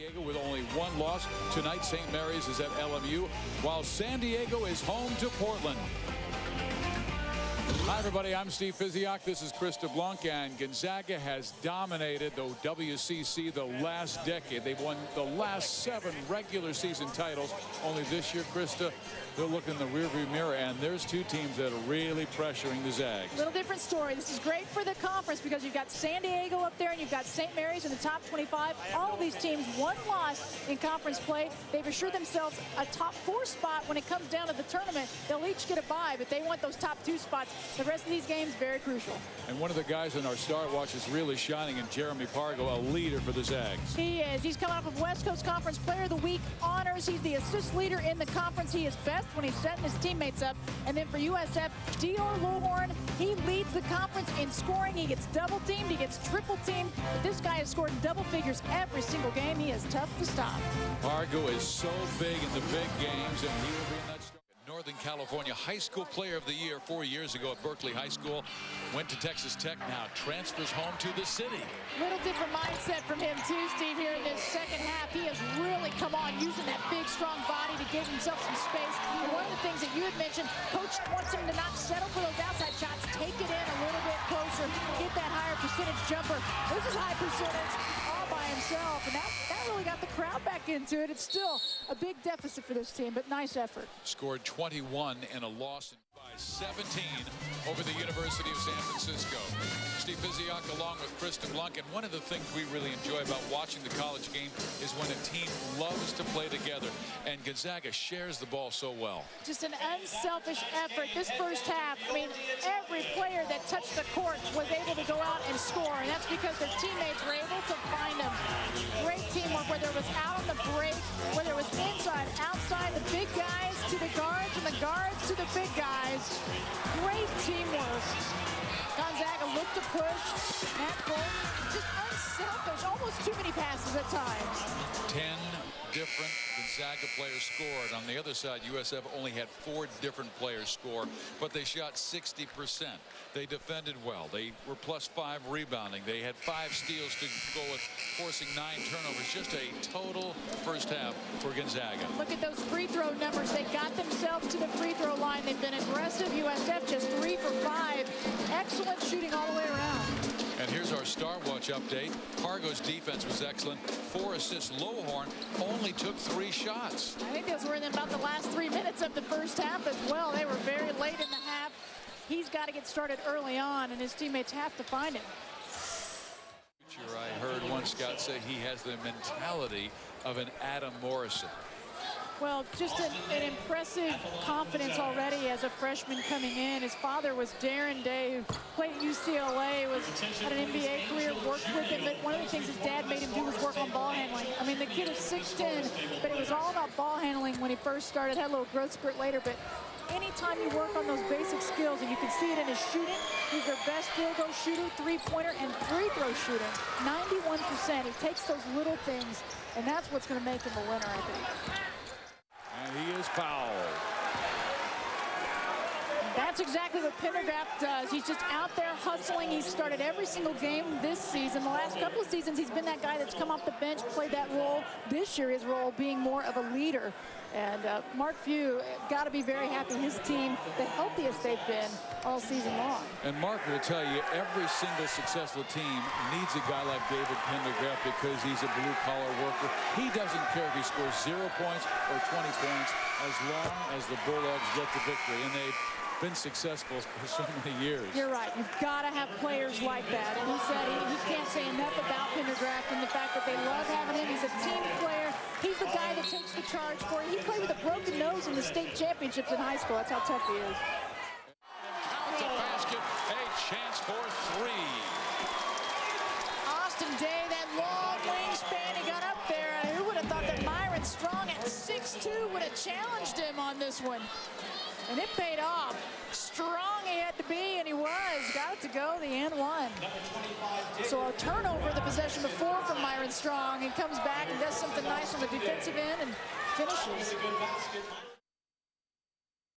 Diego with only one loss. Tonight, St. Mary's is at LMU, while San Diego is home to Portland. Hi, everybody. I'm Steve Physiak. This is Krista Blunk, and Gonzaga has dominated the WCC the last decade. They've won the last 7 regular season titles. Only this year, Krista, they'll look in the rearview mirror, and there's 2 teams that are really pressuring the Zags. Little different story. This is great for the conference because you've got San Diego up there and you've got St. Mary's in the top 25. All of these teams, 1 loss in conference play. They've assured themselves a top 4 spot when it comes down to the tournament. They'll each get a bye, but they want those top 2 spots. The rest of these games, very crucial. And one of the guys in our Star Watch is really shining, in Jeremy Pargo, a leader for the Zags. He is. He's coming off of West Coast Conference Player of the Week honors. He's the assist leader in the conference. He is best when he's setting his teammates up. And then for USF, Dior Lohorn, he leads the conference in scoring. He gets double teamed, he gets triple teamed. But this guy has scored in double figures every single game. He is tough to stop. Pargo is so big in the big games, and he will be in that start. Northern California High School Player of the Year 4 years ago at Berkeley High School. Went to Texas Tech, now transfers home to the city. Little different mindset from him too, Steve, here in this second half. He has really come on using that big, strong body to give himself some space. And one of the things that you had mentioned, Coach wants him to not settle for those outside shots, take it in a little bit closer, get that higher percentage jumper. This is high percentage all by himself, and that really got the crowd back into it. It's still a big deficit for this team, but nice effort. Scored 21 in a loss by 17 over the University of San Francisco. Steve Physiak along with Krista Blunk, and one of the things we really enjoy about watching the college game is when a team loves to play together, and Gonzaga shares the ball so well. Just an unselfish effort this first half. I mean, every player that touched the court was able to go out and score, and that's because their teammates were able to find them. Great teamwork, whether it was out on the break, whether it was inside, outside, the big guys to the guards, and the guards to the big guys. Great teamwork. Gonzaga looked to push. Matt Gold, just unselfish. Almost too many passes at times. 10 different Gonzaga players scored. On the other side, USF only had 4 different players score, but they shot 60%. They defended well. They were +5 rebounding. They had 5 steals to go with, forcing 9 turnovers. Just a total first half for Gonzaga. Look at those free throw numbers. They got themselves to the free throw line. They've been aggressive. USF just 3 for 5. Excellent shooting all the way around. And here's our Star Watch update. Pargo's defense was excellent. 4 assists. Lohorn only took 3 shots. I think those were in about the last 3 minutes of the first half as well. They were very late in the half. He's got to get started early on, and his teammates have to find him. I heard one scout say he has the mentality of an Adam Morrison. Well, just an impressive confidence already as a freshman coming in. His father was Darren Day, who played at UCLA, had an NBA career, worked with him, but one of the things his dad made him do was work on ball handling. I mean, the kid is 6'10", but it was all about ball handling when he first started. Had a little growth spurt later, but anytime you work on those basic skills, and you can see it in his shooting, he's their best field goal shooter, 3-pointer, and free throw shooter. 91%. He takes those little things, and that's what's going to make him a winner, I think. And he is fouled. That's exactly what Pendergraft does. He's just out there hustling. He's started every single game this season. The last couple of seasons, he's been that guy that's come off the bench, played that role. This year, his role being more of a leader. And Mark Few got to be very happy. His team, the healthiest they've been all season long. And Mark will tell you, every single successful team needs a guy like David Pendergraft because he's a blue-collar worker. He doesn't care if he scores 0 points or 20 points as long as the Bulldogs get the victory. And they've been successful for so many years. You're right. You've got to have players like that. And he said he can't say enough about Pendergraft and the fact that they love having him. He's a team player. He's the guy that takes the charge for it. He played with a broken nose in the state championships in high school. That's how tough he is. Count the basket. A chance for 3. Austin Day, that long wingspan, he got up there. Who would have thought that Myron Strong at 6'2" would have challenged him on this one? And it paid off. Strong he had to be, and he was. Got it to go, the and one. So a turnover the possession before from Myron Strong. He comes back and does something nice on the defensive end and finishes.